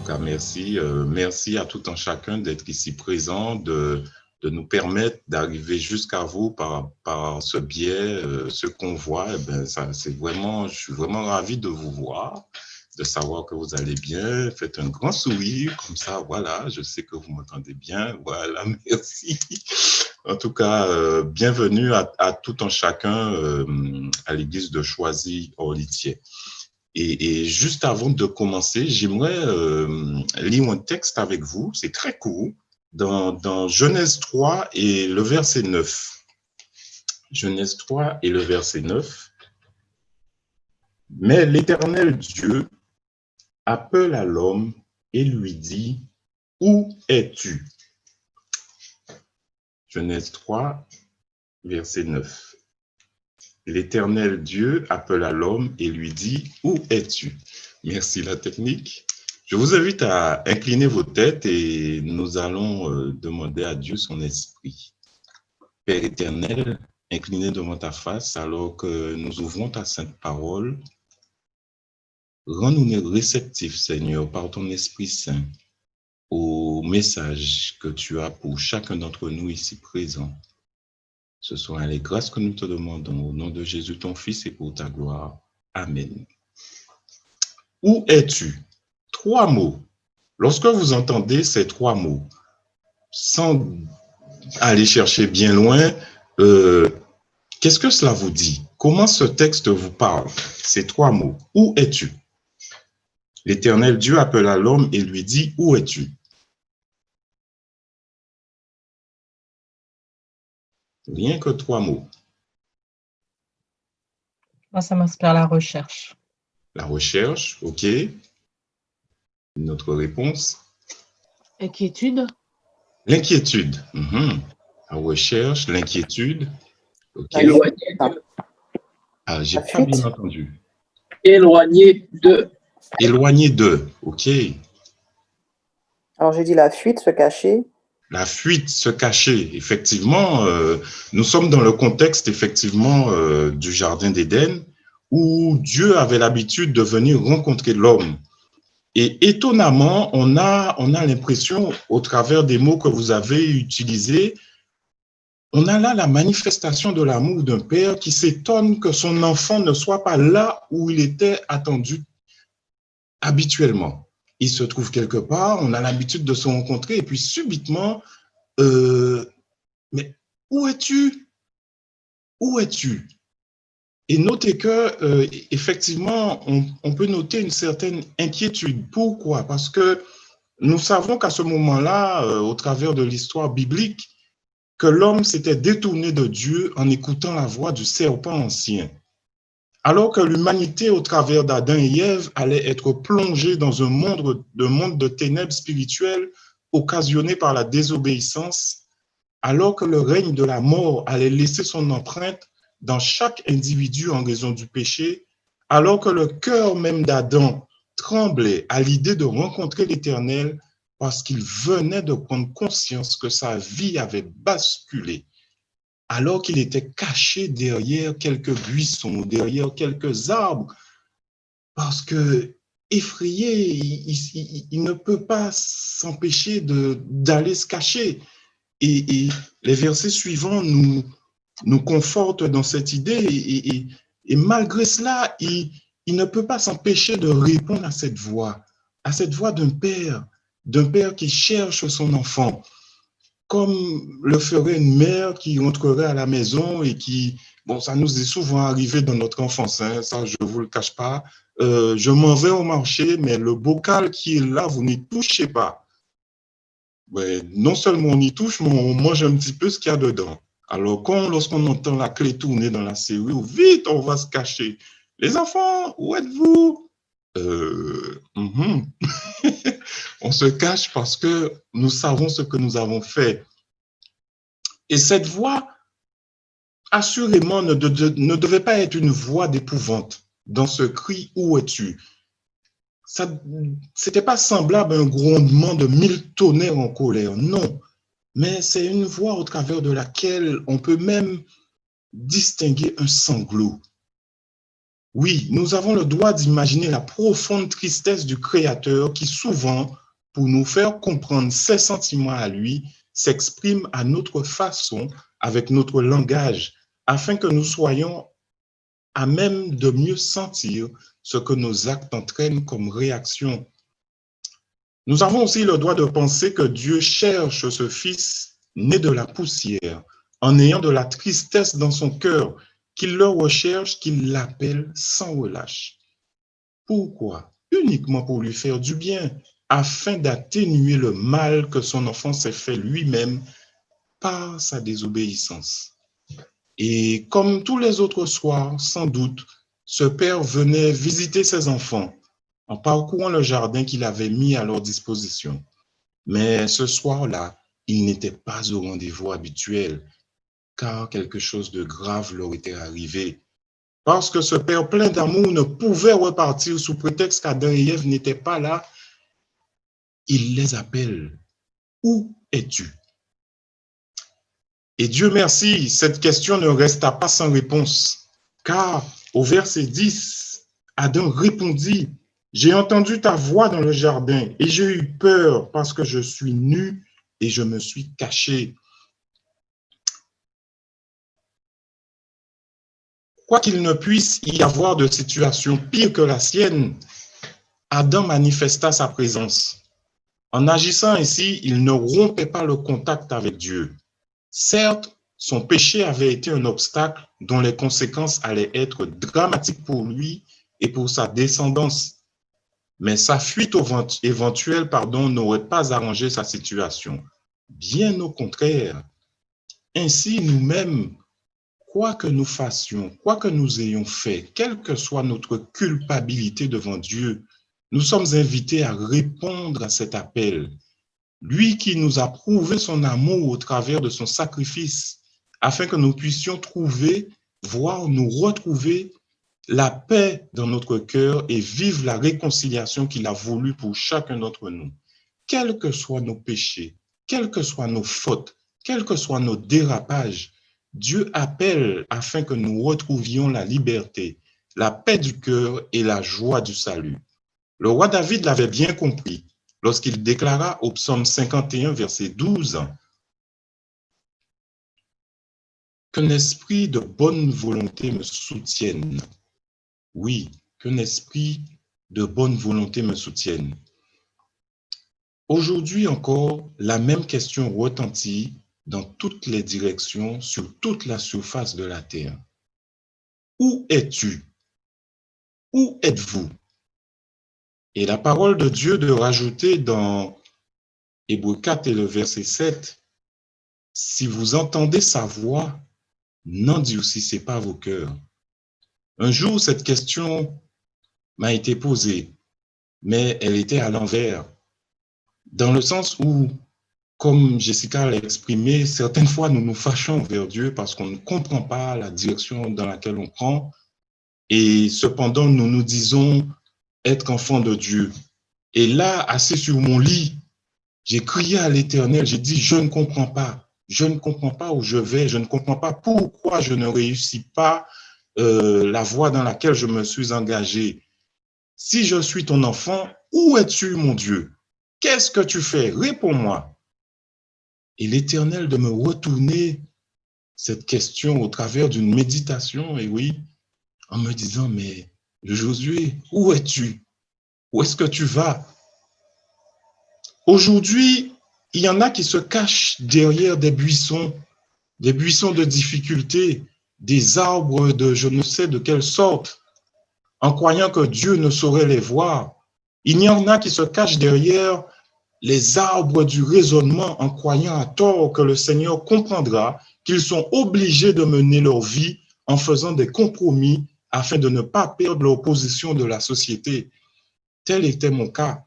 tout cas, merci. Merci à tout un chacun d'être ici présent, de nous permettre d'arriver jusqu'à vous par ce biais, ce convoi. Eh ben, je suis vraiment ravi de vous voir, de savoir que vous allez bien. Faites un grand sourire, comme ça, voilà, je sais que vous m'entendez bien. Voilà, merci. En tout cas, bienvenue à tout un chacun à l'église de Choisy-Orlitier. Et juste avant de commencer, j'aimerais lire un texte avec vous, c'est très court, dans Genèse 3 et le verset 9. Genèse 3 et le verset 9. Mais l'Éternel Dieu appela l'homme et lui dit, où es-tu? Genèse 3, verset 9. L'Éternel Dieu appela l'homme et lui dit, où es-tu? Merci la technique. Je vous invite à incliner vos têtes et nous allons demander à Dieu son esprit. Père éternel, incliné devant ta face alors que nous ouvrons ta sainte parole, rends-nous réceptifs, Seigneur, par ton Esprit Saint, au message que tu as pour chacun d'entre nous ici présents. Ce sont les grâces que nous te demandons au nom de Jésus, ton Fils, et pour ta gloire. Amen. Où es-tu? 3 mots. Lorsque vous entendez ces 3 mots, sans aller chercher bien loin, qu'est-ce que cela vous dit? Comment ce texte vous parle? Ces 3 mots. Où es-tu? L'Éternel Dieu appela l'homme et lui dit, où es-tu? Rien que 3 mots. Moi, ça m'inspire la recherche. La recherche, ok. Une autre réponse? Inquiétude. L'inquiétude. La recherche, l'inquiétude. Okay. Éloigné. Ah, j'ai pas bien entendu. Éloigné de. Éloigné de, ok. Alors j'ai dit la fuite, se cacher. La fuite, se cacher. Effectivement, nous sommes dans le contexte effectivement du Jardin d'Éden où Dieu avait l'habitude de venir rencontrer l'homme. Et étonnamment, on a l'impression, au travers des mots que vous avez utilisés, on a là la manifestation de l'amour d'un père qui s'étonne que son enfant ne soit pas là où il était attendu habituellement. Il se trouve quelque part, on a l'habitude de se rencontrer et puis subitement, mais où es-tu? Où es-tu? Et notez que, effectivement, on peut noter une certaine inquiétude. Pourquoi? Parce que nous savons qu'à ce moment-là, au travers de l'histoire biblique, que l'homme s'était détourné de Dieu en écoutant la voix du serpent ancien. Alors que l'humanité, au travers d'Adam et Ève, allait être plongée dans un monde de ténèbres spirituelles occasionné par la désobéissance, alors que le règne de la mort allait laisser son empreinte dans chaque individu en raison du péché, alors que le cœur même d'Adam tremblait à l'idée de rencontrer l'Éternel parce qu'il venait de prendre conscience que sa vie avait basculé, alors qu'il était caché derrière quelques buissons, derrière quelques arbres, parce que effrayé, il ne peut pas s'empêcher d'aller se cacher. Et les versets suivants nous confortent dans cette idée. Et malgré cela, il ne peut pas s'empêcher de répondre à cette voix d'un père qui cherche son enfant, comme le ferait une mère qui entrerait à la maison et qui, bon, ça nous est souvent arrivé dans notre enfance, hein, ça je ne vous le cache pas. Je m'en vais au marché, mais le bocal qui est là, vous n'y touchez pas. Ouais, non seulement on y touche, mais on mange un petit peu ce qu'il y a dedans. Alors, lorsqu'on entend la clé tourner dans la serrure, vite, on va se cacher. Les enfants, où êtes-vous? On se cache parce que nous savons ce que nous avons fait. Et cette voix, assurément, ne devait pas être une voix d'épouvante dans ce cri « Où es-tu » ? Ce n'était pas semblable à un grondement de 1000 tonnerres en colère, non. Mais c'est une voix au travers de laquelle on peut même distinguer un sanglot. Oui, nous avons le droit d'imaginer la profonde tristesse du Créateur qui souvent, pour nous faire comprendre ses sentiments à lui, s'exprime à notre façon, avec notre langage, afin que nous soyons à même de mieux sentir ce que nos actes entraînent comme réaction. Nous avons aussi le droit de penser que Dieu cherche ce Fils né de la poussière, en ayant de la tristesse dans son cœur, qu'il le recherche, qu'il l'appelle sans relâche. Pourquoi? Uniquement pour lui faire du bien, afin d'atténuer le mal que son enfant s'est fait lui-même par sa désobéissance. Et comme tous les autres soirs, sans doute, ce père venait visiter ses enfants en parcourant le jardin qu'il avait mis à leur disposition. Mais ce soir-là, il n'était pas au rendez-vous habituel, car quelque chose de grave leur était arrivé. Parce que ce père plein d'amour ne pouvait repartir sous prétexte qu'Adam et Ève n'étaient pas là, il les appelle. Où es-tu? Et Dieu merci, cette question ne resta pas sans réponse, car au verset 10, Adam répondit, « J'ai entendu ta voix dans le jardin et j'ai eu peur parce que je suis nu et je me suis caché. » Quoi qu'il ne puisse y avoir de situation pire que la sienne, Adam manifesta sa présence. En agissant ainsi, il ne rompait pas le contact avec Dieu. Certes, son péché avait été un obstacle dont les conséquences allaient être dramatiques pour lui et pour sa descendance, mais sa fuite éventuelle n'aurait pas arrangé sa situation. Bien au contraire. Ainsi, nous-mêmes, quoi que nous fassions, quoi que nous ayons fait, quelle que soit notre culpabilité devant Dieu, nous sommes invités à répondre à cet appel. Lui qui nous a prouvé son amour au travers de son sacrifice, afin que nous puissions trouver, voire nous retrouver la paix dans notre cœur et vivre la réconciliation qu'il a voulu pour chacun d'entre nous. Quels que soient nos péchés, quelles que soient nos fautes, quels que soient nos dérapages, Dieu appelle afin que nous retrouvions la liberté, la paix du cœur et la joie du salut. Le roi David l'avait bien compris lorsqu'il déclara au psaume 51, verset 12, « Qu'un esprit de bonne volonté me soutienne. » Oui, qu'un esprit de bonne volonté me soutienne. Aujourd'hui encore, la même question retentit dans toutes les directions, sur toute la surface de la terre. Où es-tu? Où êtes-vous? Et la parole de Dieu de rajouter dans Hébreux 4 et le verset 7, « Si vous entendez sa voix, n'endurcissez pas vos cœurs. » Un jour, cette question m'a été posée, mais elle était à l'envers, dans le sens où, comme Jessica l'a exprimé, certaines fois, nous nous fâchons envers Dieu parce qu'on ne comprend pas la direction dans laquelle on prend, et cependant, nous nous disons être enfants de Dieu. Et là, assis sur mon lit, j'ai crié à l'Éternel, j'ai dit, je ne comprends pas où je vais, je ne comprends pas pourquoi je ne réussis pas la voie dans laquelle je me suis engagé. Si je suis ton enfant, où es-tu, mon Dieu? Qu'est-ce que tu fais? Réponds-moi. Et l'Éternel de me retourner cette question au travers d'une méditation, et oui, en me disant, mais Josué, où es-tu? Où est-ce que tu vas? Aujourd'hui, il y en a qui se cachent derrière des buissons de difficultés, des arbres de je ne sais de quelle sorte, en croyant que Dieu ne saurait les voir. Il y en a qui se cachent derrière les arbres du raisonnement en croyant à tort que le Seigneur comprendra qu'ils sont obligés de mener leur vie en faisant des compromis afin de ne pas perdre leur position de la société. Tel était mon cas.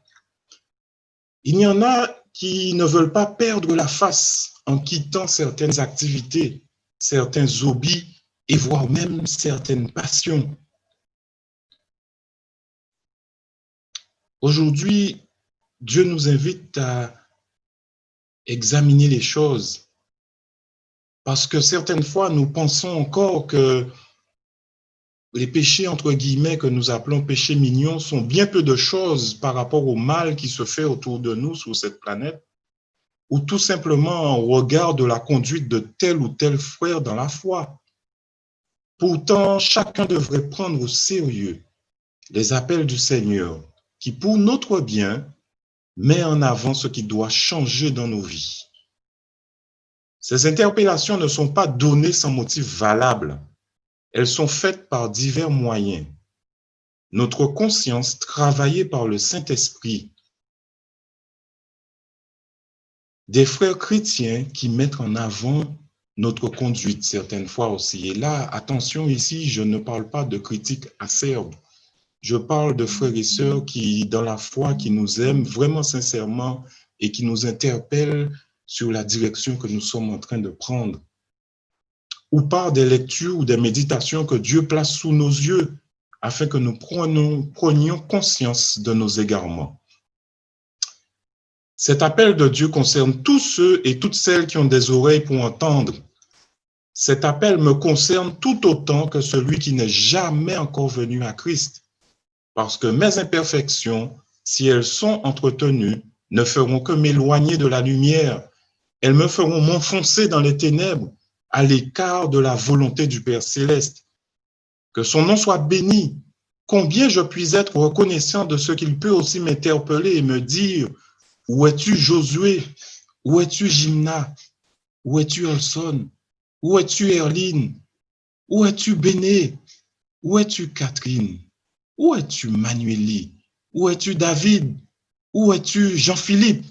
Il y en a qui ne veulent pas perdre la face en quittant certaines activités, certains hobbies et voire même certaines passions. Aujourd'hui, Dieu nous invite à examiner les choses parce que certaines fois, nous pensons encore que les péchés, entre guillemets, que nous appelons péchés mignons, sont bien peu de choses par rapport au mal qui se fait autour de nous sur cette planète, ou tout simplement au regard de la conduite de tel ou tel frère dans la foi. Pourtant, chacun devrait prendre au sérieux les appels du Seigneur, qui, pour notre bien, met en avant ce qui doit changer dans nos vies. Ces interpellations ne sont pas données sans motif valable. Elles sont faites par divers moyens. Notre conscience, travaillée par le Saint-Esprit, des frères chrétiens qui mettent en avant notre conduite certaines fois aussi. Et là, attention ici, je ne parle pas de critiques acerbes. Je parle de frères et sœurs qui, dans la foi, qui nous aiment vraiment sincèrement et qui nous interpellent sur la direction que nous sommes en train de prendre. Ou par des lectures ou des méditations que Dieu place sous nos yeux afin que nous prenions conscience de nos égarements. Cet appel de Dieu concerne tous ceux et toutes celles qui ont des oreilles pour entendre. Cet appel me concerne tout autant que celui qui n'est jamais encore venu à Christ. Parce que mes imperfections, si elles sont entretenues, ne feront que m'éloigner de la lumière. Elles me feront m'enfoncer dans les ténèbres, à l'écart de la volonté du Père céleste. Que son nom soit béni. Combien je puis être reconnaissant de ce qu'il peut aussi m'interpeller et me dire: où es-tu Josué? Où es-tu Jimna? Où es-tu Olson? Où es-tu Erline? Où es-tu Béné? Où es-tu Catherine? Où es-tu Manueli? Où es-tu David? Où es-tu Jean-Philippe?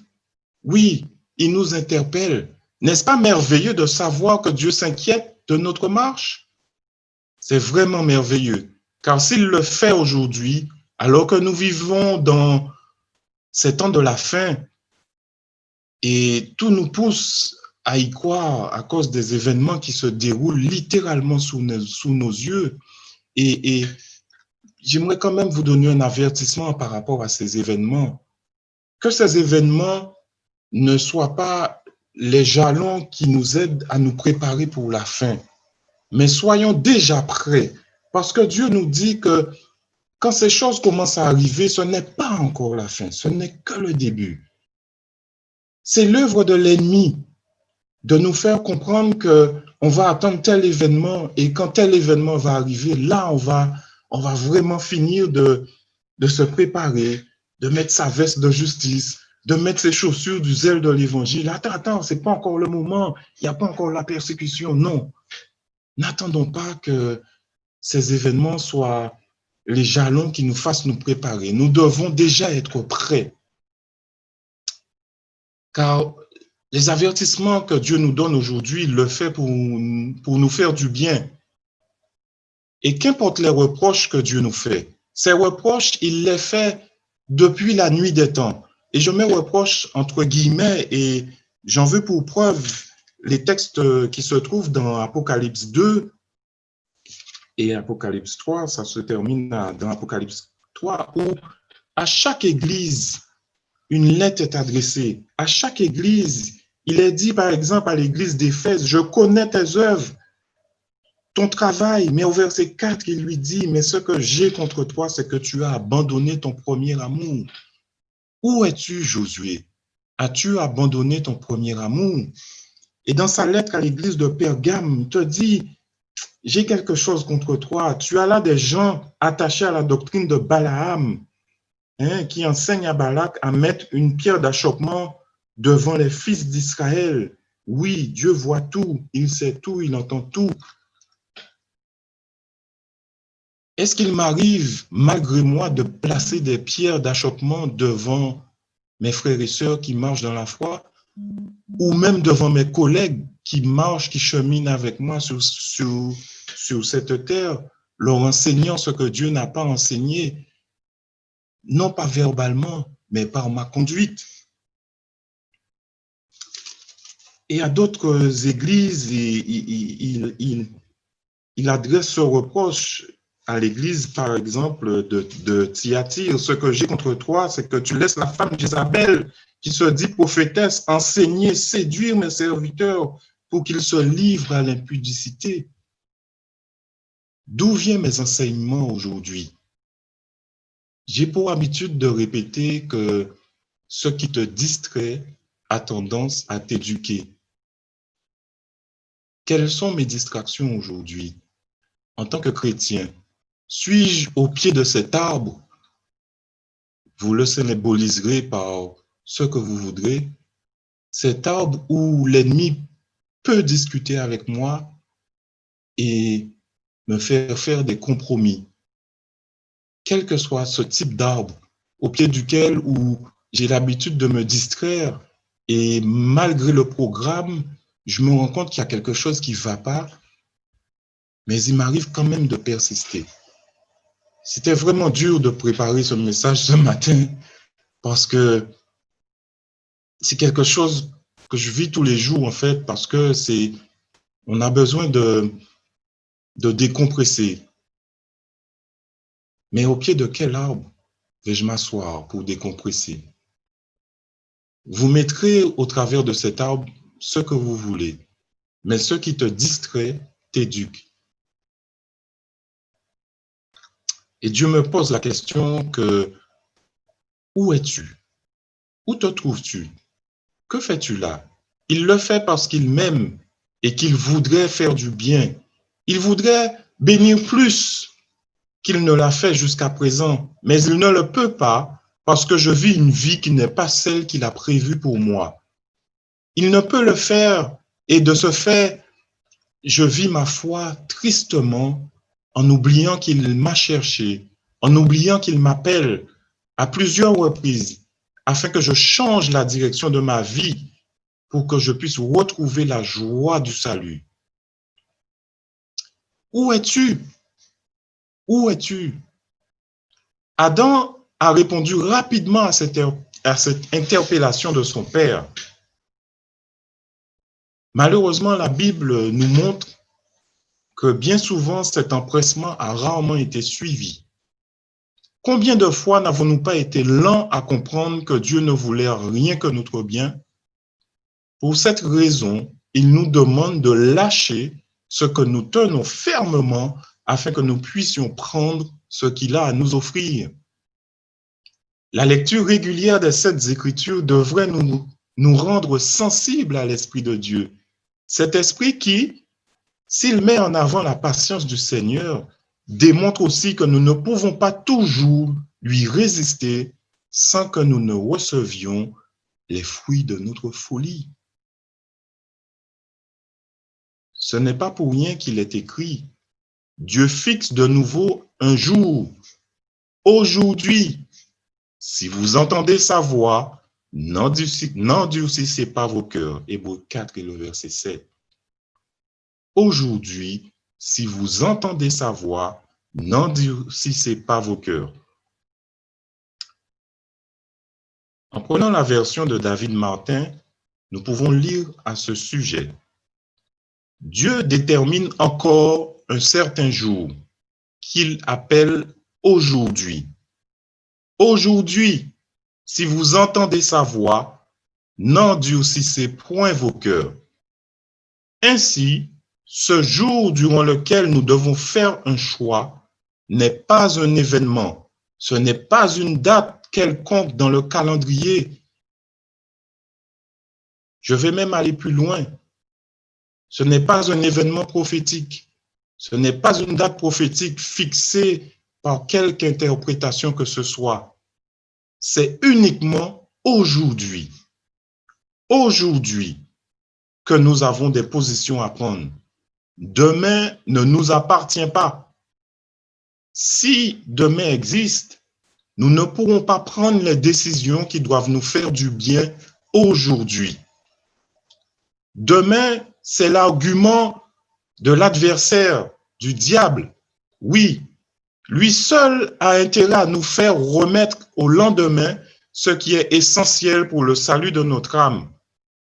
Oui, il nous interpelle. N'est-ce pas merveilleux de savoir que Dieu s'inquiète de notre marche? C'est vraiment merveilleux, car s'il le fait aujourd'hui, alors que nous vivons dans ces temps de la fin, et tout nous pousse à y croire à cause des événements qui se déroulent littéralement sous nos yeux. Et j'aimerais quand même vous donner un avertissement par rapport à ces événements. Que ces événements ne soient pas les jalons qui nous aident à nous préparer pour la fin, mais soyons déjà prêts. Parce que Dieu nous dit que quand ces choses commencent à arriver, ce n'est pas encore la fin, ce n'est que le début. C'est l'œuvre de l'ennemi de nous faire comprendre qu'on va attendre tel événement et quand tel événement va arriver, là, on va vraiment finir de se préparer, de mettre sa veste de justice, de mettre ses chaussures du zèle de l'évangile. Attends, c'est pas encore le moment, il n'y a pas encore la persécution. Non, n'attendons pas que ces événements soient les jalons qui nous fassent nous préparer. Nous devons déjà être prêts. Car les avertissements que Dieu nous donne aujourd'hui, il le fait pour nous faire du bien. Et qu'importe les reproches que Dieu nous fait, ces reproches, il les fait depuis la nuit des temps. Et je mets reproches entre guillemets et j'en veux pour preuve les textes qui se trouvent dans Apocalypse 2 et Apocalypse 3, ça se termine dans Apocalypse 3, où à chaque église, une lettre est adressée. À chaque église, il est dit par exemple à l'église d'Éphèse, je connais tes œuvres, ton travail, mais au verset 4, il lui dit, mais ce que j'ai contre toi, c'est que tu as abandonné ton premier amour. Où es-tu, Josué? As-tu abandonné ton premier amour? Et dans sa lettre à l'église de Pergame, il te dit, j'ai quelque chose contre toi. Tu as là des gens attachés à la doctrine de Balaam, qui enseigne à Balak à mettre une pierre d'achoppement devant les fils d'Israël. Oui, Dieu voit tout, il sait tout, il entend tout. Est-ce qu'il m'arrive, malgré moi, de placer des pierres d'achoppement devant mes frères et sœurs qui marchent dans la foi, ou même devant mes collègues qui marchent, qui cheminent avec moi sur cette terre, leur enseignant ce que Dieu n'a pas enseigné, non pas verbalement, mais par ma conduite? Et à d'autres églises, il adresse ce reproche à l'église, par exemple, de Thyatire. Ce que j'ai contre toi, c'est que tu laisses la femme d'Isabelle, qui se dit prophétesse, enseigner, séduire mes serviteurs pour qu'ils se livrent à l'impudicité. D'où viennent mes enseignements aujourd'hui? J'ai pour habitude de répéter que ce qui te distrait a tendance à t'éduquer. Quelles sont mes distractions aujourd'hui? En tant que chrétien, suis-je au pied de cet arbre? Vous le symboliserez par ce que vous voudrez. Cet arbre où l'ennemi peut discuter avec moi et me faire des compromis. Quel que soit ce type d'arbre au pied duquel où j'ai l'habitude de me distraire et malgré le programme, je me rends compte qu'il y a quelque chose qui ne va pas, mais il m'arrive quand même de persister. C'était vraiment dur de préparer ce message ce matin parce que c'est quelque chose que je vis tous les jours en fait parce que on a besoin de décompresser. Mais au pied de quel arbre vais-je m'asseoir pour décompresser? Vous mettrez au travers de cet arbre ce que vous voulez, mais ce qui te distrait t'éduque. Et Dieu me pose la question que, où es-tu? Où te trouves-tu? Que fais-tu là? Il le fait parce qu'il m'aime et qu'il voudrait faire du bien. Il voudrait bénir plus qu'il ne l'a fait jusqu'à présent, mais il ne le peut pas parce que je vis une vie qui n'est pas celle qu'il a prévue pour moi. Il ne peut le faire et de ce fait, je vis ma foi tristement en oubliant qu'il m'a cherché, en oubliant qu'il m'appelle à plusieurs reprises afin que je change la direction de ma vie pour que je puisse retrouver la joie du salut. Où es-tu? Où es-tu? Adam a répondu rapidement à cette interpellation de son père. Malheureusement, la Bible nous montre que bien souvent, cet empressement a rarement été suivi. Combien de fois n'avons-nous pas été lents à comprendre que Dieu ne voulait rien que notre bien? Pour cette raison, il nous demande de lâcher ce que nous tenons fermement afin que nous puissions prendre ce qu'il a à nous offrir. La lecture régulière des Saintes Écritures devrait nous rendre sensibles à l'Esprit de Dieu. Cet esprit qui, s'il met en avant la patience du Seigneur, démontre aussi que nous ne pouvons pas toujours lui résister sans que nous ne recevions les fruits de notre folie. Ce n'est pas pour rien qu'il est écrit « Dieu fixe de nouveau un jour. Aujourd'hui, si vous entendez sa voix, n'endurcissez pas vos cœurs. » Hébreux 4 et le verset 7. Aujourd'hui, si vous entendez sa voix, n'endurcissez pas vos cœurs. En prenant la version de David Martin, nous pouvons lire à ce sujet. Dieu détermine encore un certain jour qu'il appelle aujourd'hui. Aujourd'hui, si vous entendez sa voix, n'endurcissez point vos cœurs. Ainsi, ce jour durant lequel nous devons faire un choix n'est pas un événement, ce n'est pas une date quelconque dans le calendrier. Je vais même aller plus loin. Ce n'est pas un événement prophétique, ce n'est pas une date prophétique fixée par quelque interprétation que ce soit. C'est uniquement aujourd'hui. Aujourd'hui que nous avons des positions à prendre. Demain ne nous appartient pas. Si demain existe, nous ne pourrons pas prendre les décisions qui doivent nous faire du bien aujourd'hui. Demain, c'est l'argument de l'adversaire, du diable. Oui, lui seul a intérêt à nous faire remettre au lendemain ce qui est essentiel pour le salut de notre âme.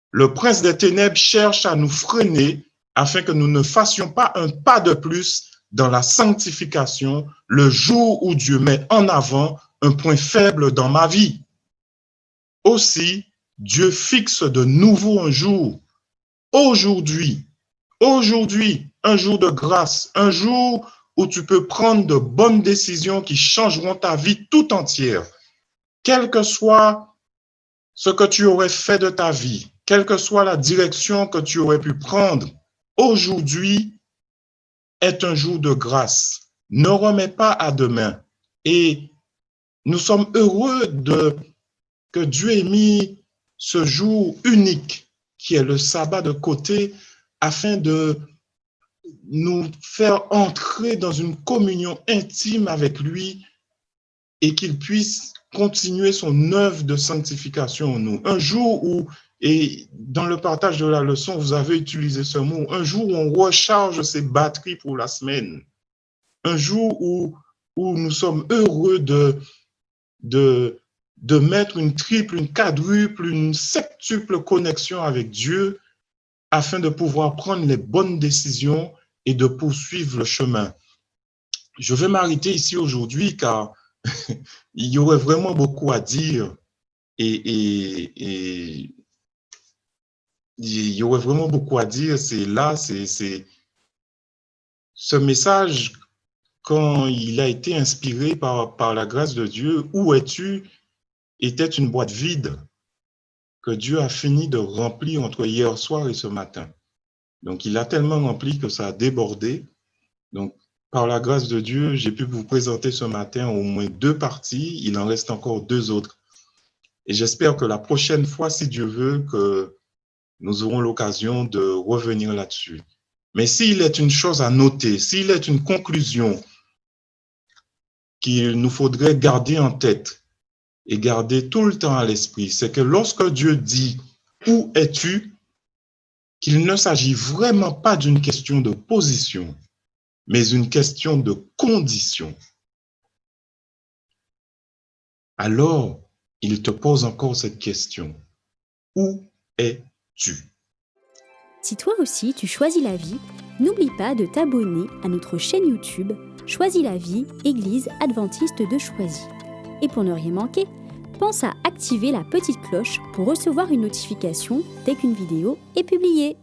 Le prince des ténèbres cherche à nous freiner afin que nous ne fassions pas un pas de plus dans la sanctification le jour où Dieu met en avant un point faible dans ma vie. Aussi, Dieu fixe de nouveau un jour. Aujourd'hui, un jour de grâce, un jour où tu peux prendre de bonnes décisions qui changeront ta vie tout entière. Quel que soit ce que tu aurais fait de ta vie, quelle que soit la direction que tu aurais pu prendre, aujourd'hui est un jour de grâce. Ne remets pas à demain. Et nous sommes heureux que Dieu ait mis ce jour unique, qui est le sabbat, de côté, afin de nous faire entrer dans une communion intime avec lui et qu'il puisse continuer son œuvre de sanctification en nous. Un jour où, et dans le partage de la leçon, vous avez utilisé ce mot, un jour où on recharge ses batteries pour la semaine. Un jour où nous sommes heureux de mettre une triple, une quadruple, une septuple connexion avec Dieu afin de pouvoir prendre les bonnes décisions et de poursuivre le chemin. Je vais m'arrêter ici aujourd'hui car il y aurait vraiment beaucoup à dire et il y aurait vraiment beaucoup à dire. C'est ce message, quand il a été inspiré par la grâce de Dieu, où es-tu, était une boîte vide que Dieu a fini de remplir entre hier soir et ce matin. Donc, il a tellement rempli que ça a débordé. Donc, par la grâce de Dieu, j'ai pu vous présenter ce matin au moins 2 parties. Il en reste encore 2 autres. Et j'espère que la prochaine fois, si Dieu veut, que nous aurons l'occasion de revenir là-dessus. Mais s'il est une chose à noter, s'il est une conclusion qu'il nous faudrait garder en tête et garder tout le temps à l'esprit, c'est que lorsque Dieu dit « Où es-tu ?», qu'il ne s'agit vraiment pas d'une question de position, mais une question de condition. Alors, il te pose encore cette question. Où es-tu? Si toi aussi tu choisis la vie, n'oublie pas de t'abonner à notre chaîne YouTube Choisis la vie, Église adventiste de Choisy. Et pour ne rien manquer, pense à activer la petite cloche pour recevoir une notification dès qu'une vidéo est publiée.